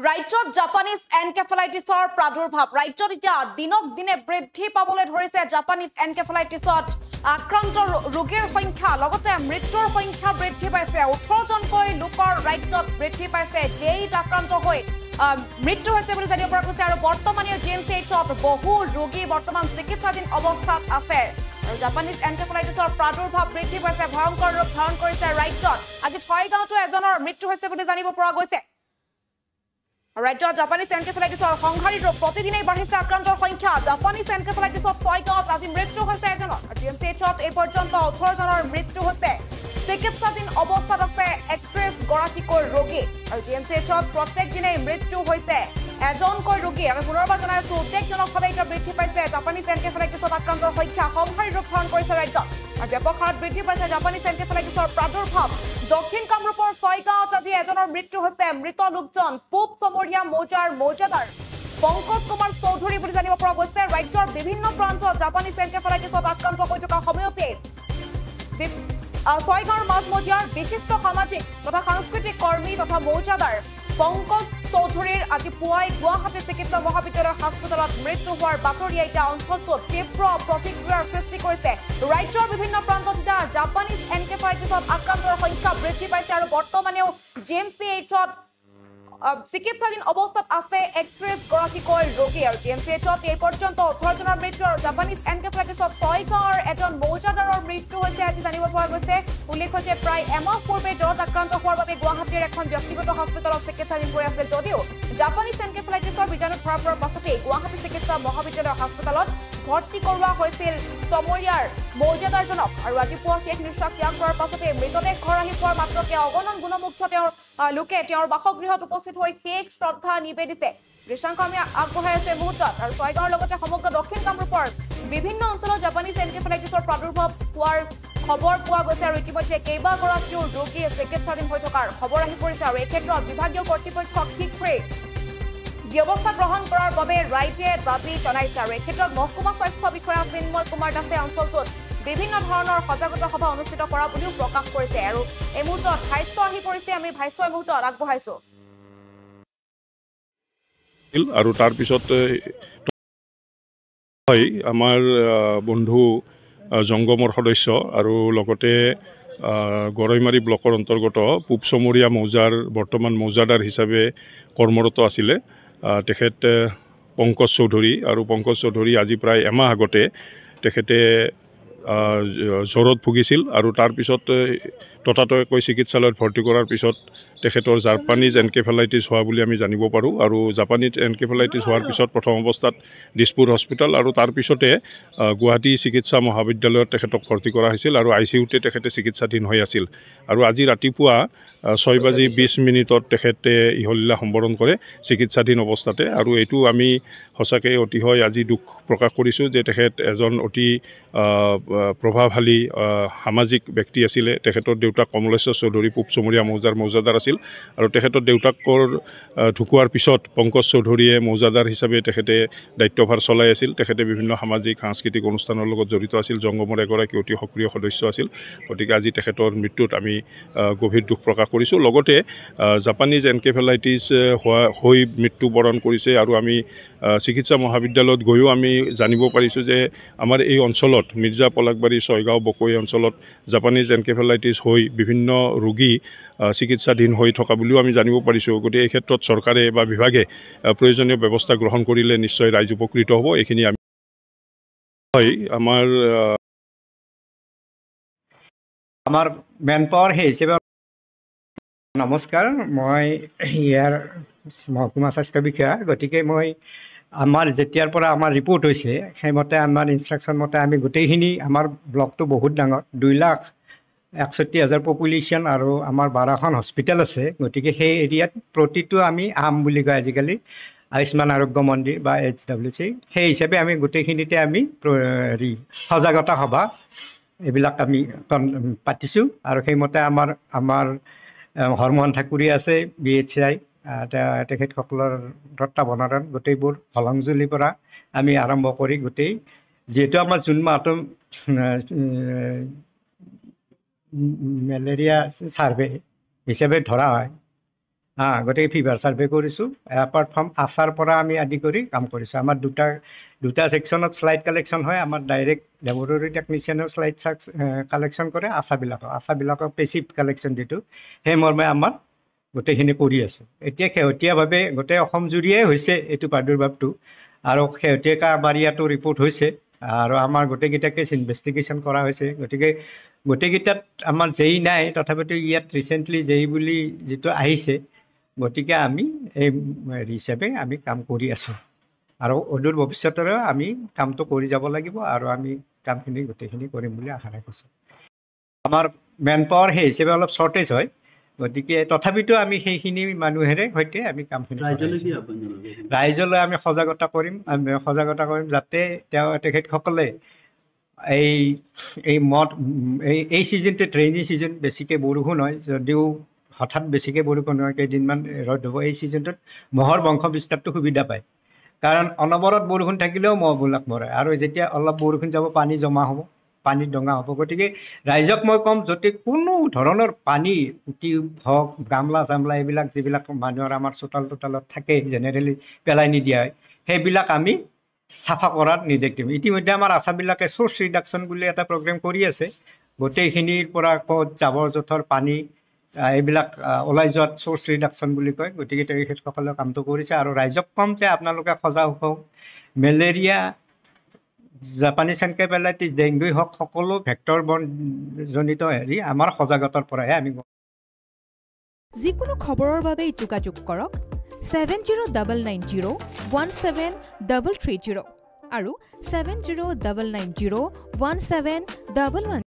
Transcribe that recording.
ৰাজ্যত জাপানিজ এনকেফেলাইটিছৰ প্ৰাদুৰ্ভাৱ ৰাজ্যত এতিয়া দিনক দিনে বৃদ্ধি পাবলৈ ধৰিছে জাপানিজ এনকেফেলাইটিছত আক্ৰান্ত ৰোগীৰ সংখ্যা লগতে মৃত্যুৰ সংখ্যা বৃদ্ধি পাইছে 18 জনকৈ লোকৰ ৰাজ্যত বৃদ্ধি পাইছে যেইত আক্ৰান্ত হৈ মৃত্যু হৈছে বুলি জানিব পৰা গৈছে আৰু বৰ্তমানীয় জিএমচিএইচত বহু ৰোগী বৰ্তমান চিকিৎসাধীন অৱস্থাত আছে আৰু জাপানিজ এনকেফেলাইটিছৰ প্ৰাদুৰ্ভাৱ বৃদ্ধি পাইছে ভয়ংকৰ ৰূপ ধাৰণ কৰিছে ৰাজ্যত আজি 6 গাঁৱতো এজনৰ মৃত্যু হৈছে বুলি জানিব পৰা গৈছে ৰাজ্যত জাপানিজ এনকেফেলাইটিছৰ সংঘাৰী ৰোগ প্ৰতিদিনেই বাঢ়িছে আক্ৰান্তৰ সংখ্যা জাপানিজ এনকেফেলাইটিছত 6 গাঁৱত আজি মৃত্যু হৈছে এজনৰ জিএমচিএইচত এই পৰ্যন্ত 18 জনৰ মৃত্যু হৈছে চিকিৎসাধীন অৱস্থাত আছে 31 গৰাকীকৈ ৰোগী আৰু জিএমচিএইচত প্ৰত্যেক দিনেই মৃত্যু হৈছে এজনকৈ ৰোগী আৰু পুনৰবাৰ জনাইছো উদ্বেগজনকভাৱে এতিয়া বৃদ্ধি পাইছে জাপানিজ এনকেফেলাইটিছত আক্ৰান্তৰ সংখ্যা সংঘাৰী ৰূপ ধাৰণ কৰিছে ৰাজ্যত আৰু ব্যাপক হাৰত বৃদ্ধি পাইছে জাপানিজ এনকেফেলাইটিছৰ প্ৰাদুৰ্ভাৱ দক্ষিণ কামৰূপৰ 6 গাঁৱত আজি এজনৰ মৃত্যু হৈছে মৃত লোকজন পূব চমৰীয়া মৌজাৰ মৌজাদাৰ পংকজ কুমাৰ চৌধুৰী বুলি জানিব পৰা গৈছে ৰাজ্যৰ বিভিন্ন প্ৰান্তত জাপানিজ এনকেফেলাইটিছত আক্ৰান্ত হৈ থকা সময়তে 6 গাঁৱৰ মাজমজিয়াৰ বিশিষ্ট সামাজিক তথা সাংস্কৃতিক কৰ্মী তথা মৌজাদাৰ পংকজ চৌধুৰীৰ আজি পুৱাই গুৱাহাটী চিকিৎসা মহাবিদ্যালয় হাস্পতালত মৃত্যু হোৱাৰ বাতৰি এতিয়া অঞ্চলটোত তীব্ৰ প্ৰতিক্ৰিয়াৰ সৃষ্টি কৰিছে ৰাজ্যৰ বিভিন্ন প্ৰান্তত এতিয়া জাপানিজ এনকেফেলাইটিছত আক্ৰান্তৰ সংখ্যা বৃদ্ধি পাইছে আৰু বৰ্তমানেও জিএমচিএইচত চিকিৎসাধীন অৱস্থাত আছে 31 গৰাকীকৈ ৰোগী আৰু জিএমচিএইচত এই পৰ্যন্ত 18 জনৰ মৃত্যু আৰু জাপানিজ এনকেফেলাইটিছত 6 গাঁৱৰ এজন মৌজাদাৰৰ মৃত্যু হৈছে আজি জানিব পৰা গৈছে উল্লেখ্য যে প্ৰায় এমাহ পূৰ্বে জ্বৰত আক্ৰান্ত হোৱাৰ বাবে গুৱাহাটীৰ এখন ব্যক্তিগত হাস্পতালত চিকিৎসাধীন হৈ আছিল যদিও জাপানিজ এনকেফেলাইটিছৰ বীজাণু ধৰা পৰাৰ পাছতেই গুৱাহাটী চিকিৎসা মহাবিদ্যালয় হাস্পতালত ভৰ্তি কৰোৱা হৈছিল চমৰীয়াৰ মৌজাদাৰজনক আৰু আজি পুৱা শেষ নিশ্বাস ত্যাগ কৰাৰ পাছতে মৃতদেহ ঘৰ আহি পোৱাৰ মাত্ৰকে অগণন গুণমুগ্ধ তেওঁৰ লোকে তেওঁৰ বাসগৃহত উপস্থিত হৈ শেষ শ্ৰদ্ধা নিবেদিছে দৃশ্যাংশ আমি আগবঢ়াই আছো এই মুহূৰ্তত আৰু 6 গাঁৱৰ লগতে সমগ্ৰ দক্ষিণ কামৰূপৰ বিভিন্ন অঞ্চলত জাপানিজ এনকেফেলাইটিছৰ প্ৰাদুৰ্ভাৱ হোৱাৰ খবৰ পোৱা গৈছে আৰু ইতিমধ্যে কেইবাগৰাকীও ৰোগী চিকিৎসাধীন হৈ থকাৰ খবৰ আহি পৰিছে আৰু এই ক্ষেত্ৰত বিভাগীয় কৰ্তৃপক্ষক শীঘ্ৰেই ব্যৱস্থা গ্ৰহণ কৰাৰ বাবে ৰাইজে দাবী জনাইছে আৰু এই ক্ষেত্ৰত মহকুমা স্বাস্থ্য বিষয়া চিন্ময় কুমাৰ দাসে অঞ্চলটোত বিভিন্ন ধৰণৰ সজাগতা সভা অনুষ্ঠিত কৰা বুলিও প্ৰকাশ কৰিছে আৰু এই মুহূৰ্তত ভাষ্য আহি পৰিছে আমি ভাষ্য এই মুহূৰ্তত আগবঢ়াইছো আৰু তাৰ পিছত আমাৰ বন্ধু জংগমৰ সদস্য আৰু লগতে গৰৈমাৰী ব্লকৰ অন্তৰ্গত পূব চমৰীয়া মৌজাৰ বৰ্তমান মৌজাদাৰ হিচাপে কৰ্মৰত আছিলে তেখেত পংকজ চৌধুৰী আৰু পংকজ চৌধুৰী আজি প্ৰায় এমাহ আগতে তেখেতে জ্বৰত ভুগিছিল আৰু তাৰপিছত ততাতৈয়াকৈ চিকিৎসালয়ত ভৰ্তি কৰাৰ পিছত তেখেতৰ জাপানিজ এনকেফেলাইটিছ হোৱা বুলি আমি জানিব পাৰোঁ আৰু জাপানিজ এনকেফেলাইটিছ হোৱাৰ পিছত প্ৰথম অৱস্থাত দিছপুৰ হস্পিটেল আৰু তাৰপিছতে গুৱাহাটী চিকিৎসা মহাবিদ্যালয়ত তেখেতক ভৰ্তি কৰা হৈছিল আৰু ICUতে তেখেতে চিকিৎসাধীন হৈ আছিল আৰু আজি ৰাতিপুৱা 6:20 তেখেতে ইহলীলা সম্বৰণ কৰে চিকিৎসাধীন অৱস্থাতে আৰু এইটো আমি সঁচাকৈ অতিশয় আজি দুখ প্ৰকাশ কৰিছোঁ যে তেখেত এজন অতি প্ৰভাৱশালী সামাজিক ব্যক্তি আছিলে তেখেতৰ দেউতাক কমলেশ্বৰ চৌধুৰী পূব চমৰীয়া মৌজাৰ মৌজাদাৰ আছিল আৰু তেখেতৰ দেউতাকৰ ঢুকুৱাৰ পিছত পংকজ চৌধুৰীয়ে মৌজাদাৰ হিচাপে তেখেতে দায়িত্বভাৰ চলাই আছিল তেখেতে বিভিন্ন সামাজিক সাংস্কৃতিক অনুষ্ঠানৰ লগত জড়িত আছিল জংগমৰ এগৰাকী অতি সক্ৰিয় সদস্য আছিল গতিকে আজি তেখেতৰ মৃত্যুত আমি গভীৰ দুখ প্ৰকাশ কৰিছোঁ লগতে জাপানিজ এনকেফেলাইটিছ হৈ মৃত্যুবৰণ কৰিছে আৰু আমি চিকিৎসা মহাবিদ্যালয়ত গৈও আমি জানিব পাৰিছোঁ যে আমাৰ এই অঞ্চলত মিৰ্জা পলাকবাৰী 6 গাঁও বকৈ অঞ্চলত জাপানিজ এনকেফেলাইটিছ হৈ বিভিন্ন ৰোগী চিকিৎসাধীন হৈ থকা বুলিও আমি জানিব পাৰিছোঁ গতিকে এই ক্ষেত্ৰত চৰকাৰে বা বিভাগে প্ৰয়োজনীয় ব্যৱস্থা গ্ৰহণ কৰিলে নিশ্চয় ৰাইজ উপকৃত হ'ব এইখিনি আমি আমাৰ মেন পাৱাৰ সেই হিচাপে নমস্কাৰ মই ইয়াৰ মহকুমা স্বাস্থ্য বিষয়া গতিকে মই আমাৰ যেতিয়াৰ পৰা আমাৰ ৰিপৰ্ট হৈছে সেইমতে আমাৰ ইনষ্ট্ৰাকশ্যন মতে আমি গোটেইখিনি আমাৰ ব্লকটো বহুত ডাঙৰ 2,61,000 পপুলেশ্যন আৰু আমাৰ 12খন হস্পিটেল আছে গতিকে সেই এৰিয়াত প্ৰতিটো আমি বুলি কয় আজিকালি আয়ুষ্মান আৰোগ্য মন্দিৰ বা HWC সেই হিচাপে আমি গোটেইখিনিতে আমি সজাগতা সভা এইবিলাক আমি পাতিছোঁ আৰু সেইমতে আমাৰ হৰমোহন ঠাকুৰী আছে BHI তেখেতসকলৰ তত্ত্বাৱধানত গোটেইবোৰ হলংজুলিৰ পৰা আমি আৰম্ভ কৰি গোটেই যেহেতু আমাৰ জুন মাহটো মেলেৰিয়া ছাৰ্ভে হিচাপে ধৰা হয় গতিকে ফিভাৰ ছাৰ্ভে কৰিছোঁ। এপাৰ্ট ফ্ৰম আছাৰ পৰা আমি আদি কৰি কাম কৰিছোঁ। আমাৰ দুটা ছেকশ্যনত শ্লাইড কালেকশ্যন হয়। আমাৰ ডাইৰেক্ট লেবৰেটৰী টেকনিচিয়ানেও শ্লাইড কালেকশ্যন কৰে, আছাবিলাকক পেচিভ কালেকশ্যন যিটো, সেই মৰ্মে আমাৰ গোটেইখিনি কৰি আছোঁ। এতিয়া শেহতীয়াভাৱে গোটেই অসম জুৰিয়ে হৈছে এইটো প্ৰাদুৰ্ভাৱটো, আৰু শেহতীয়াকৈ আমাৰ ইয়াতো ৰিপৰ্ট হৈছে, আৰু আমাৰ গোটেইকেইটা কেছ ইনভেষ্টিগেশ্যন কৰা হৈছে। গতিকে গোটেইকেইটাত আমাৰ জেই নাই, তথাপিতো ইয়াত ৰিচেণ্টলি জেই বুলি যিটো আহিছে, গতিকে আমি এই হিচাপে আমি কাম কৰি আছোঁ, আৰু অদূৰ ভৱিষ্যতেও আমি কামটো কৰি যাব লাগিব, আৰু আমি কামখিনি গোটেইখিনি কৰিম বুলি আশা ৰাখিছোঁ। আমাৰ মেন পাৱাৰ সেই হিচাপে অলপ শ্বৰ্টেজ হয়, গতিকে তথাপিতো আমি সেইখিনি মানুহেৰে সৈতে আমি কামখিনি ৰাইজলৈ আমি সজাগতা কৰিম যাতে তেখেতসকলে এই ছিজনটো ৰেইনি ছিজন, বেছিকৈ বৰষুণ হয়, যদিও হঠাৎ বেছিকৈ বৰষুণ হয়, কেইদিনমান ৰ'দ হ'ব, এই ছিজনটোত মহৰ বংশ বিস্তাৰটো সুবিধা পায়। কাৰণ অনবৰত বৰষুণ থাকিলেও মহবিলাক মৰে, আৰু যেতিয়া অলপ বৰষুণ যাব পানী জমা হ'ব, পানীত ডঙা হ'ব। গতিকে ৰাইজক মই ক'ম, যদি কোনো ধৰণৰ পানী টিউব হওক, গামলা চামলা এইবিলাক যিবিলাক মানুহৰ আমাৰ চোতালত থাকে জেনেৰেলি পেলাই নিদিয়া হয়, সেইবিলাক আমি চাফা কৰাত নিৰ্দেশ দিম। ইতিমধ্যে আমাৰ আছাবিলাকে চ'ৰ্চ ৰিডাকশ্যন বুলি এটা প্ৰগ্ৰেম কৰি আছে। গোটেইখিনিৰ পৰা ক'ত জাবৰ জোঁথৰ পানী এইবিলাক ওলাই যোৱাত চ'ৰ্চ ৰিডাকশ্যন বুলি কয়। গতিকে তেখেতসকলে কামটো কৰিছে, আৰু ৰাইজক ক'ম যে আপোনালোকে সজাগ হওক। মেলেৰিয়া, জাপানীজ এনকেফেলাইটিছ, ডেংগু হওক, সকলো ভেক্টৰ জনিত আমাৰ সজাগতাৰ পৰাহে আমি। যিকোনো খবৰৰ বাবে যোগাযোগ কৰক 7099017330 আৰু 7099017111